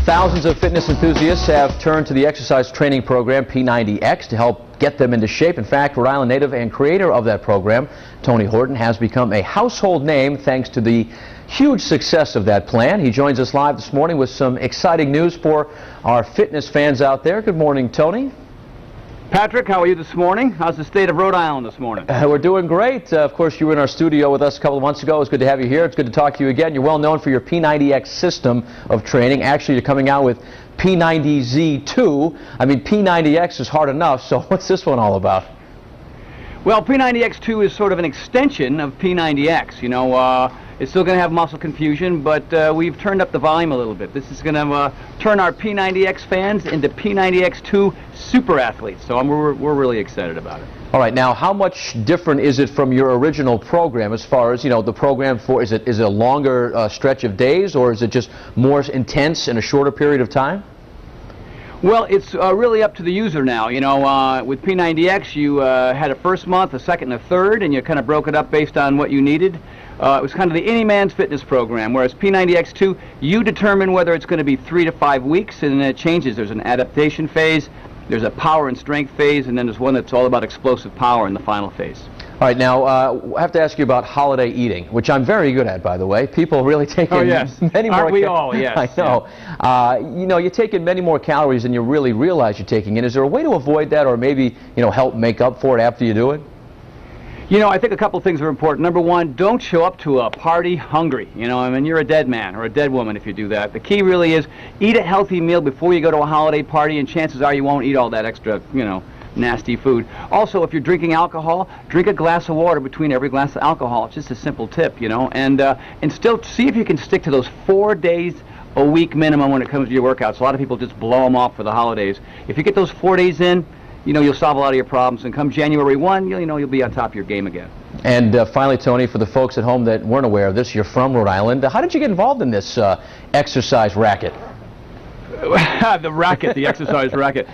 Thousands of fitness enthusiasts have turned to the exercise training program P90X to help get them into shape. In fact, Rhode Island native and creator of that program, Tony Horton, has become a household name thanks to the huge success of that plan. He joins us live this morning with some exciting news for our fitness fans out there. Good morning, Tony. Patrick, how are you this morning? How's the state of Rhode Island this morning? We're doing great. Of course, you were in our studio with us a couple of months ago. It's good to have you here. It's good to talk to you again. You're well known for your P90X system of training. Actually, you're coming out with P90Z2. I mean, P90X is hard enough, so what's this one all about? Well, P90X2 is sort of an extension of P90X. You know, it's still going to have muscle confusion, but we've turned up the volume a little bit. This is going to turn our P90X fans into P90X2 super athletes, so we're really excited about it. All right, now how much different is it from your original program as far as, you know, the program for, is it a longer stretch of days, or is it just more intense in a shorter period of time? Well, it's really up to the user now. You know, with P90X, you had a first month, a second, and a third, and you kind of broke it up based on what you needed. It was kind of the any man's fitness program, whereas P90X2, you determine whether it's going to be 3 to 5 weeks, and then it changes. There's an adaptation phase, there's a power and strength phase, and then there's one that's all about explosive power in the final phase. All right, now I have to ask you about holiday eating, which I'm very good at, by the way. People really take in many more. Aren't we all? Yes. I know. Yeah. You know, you take in many more calories than you really realize you're taking in. Is there a way to avoid that, or maybe, you know, help make up for it after you do it? You know, I think a couple of things are important. Number one, don't show up to a party hungry. You know, I mean, you're a dead man or a dead woman if you do that. The key really is eat a healthy meal before you go to a holiday party, and chances are you won't eat all that extra, you know, nasty food. Also, if you're drinking alcohol, drink a glass of water between every glass of alcohol. It's just a simple tip, you know, and still see if you can stick to those 4 days a week minimum when it comes to your workouts. A lot of people just blow them off for the holidays. If you get those 4 days in, you know, you'll solve a lot of your problems, and come January 1, you'll be on top of your game again. And finally, Tony, for the folks at home that weren't aware of this, you're from Rhode Island. How did you get involved in this exercise racket? The racket, the exercise racket.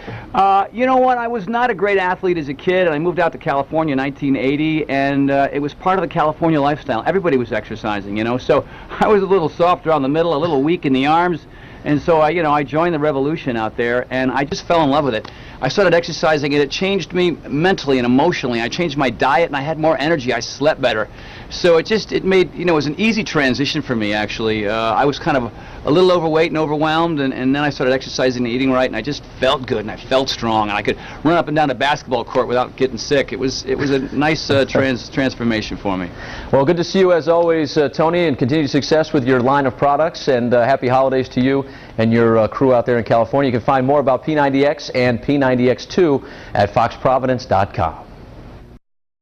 You know what? I was not a great athlete as a kid, and I moved out to California in 1980, and it was part of the California lifestyle. Everybody was exercising, you know, so I was a little soft around the middle, a little weak in the arms, and so I joined the revolution out there, and I just fell in love with it. I started exercising, and it changed me mentally and emotionally. I changed my diet, and I had more energy. I slept better. So it made, you know, it was an easy transition for me, actually. I was kind of a little overweight and overwhelmed, and then I started exercising and eating right, and I just felt good, and I felt strong, and I could run up and down the basketball court without getting sick. It was a nice transformation for me. Well, good to see you as always, Tony, and continued success with your line of products, and happy holidays to you and your crew out there in California. You can find more about P90X and P90X2 at foxprovidence.com.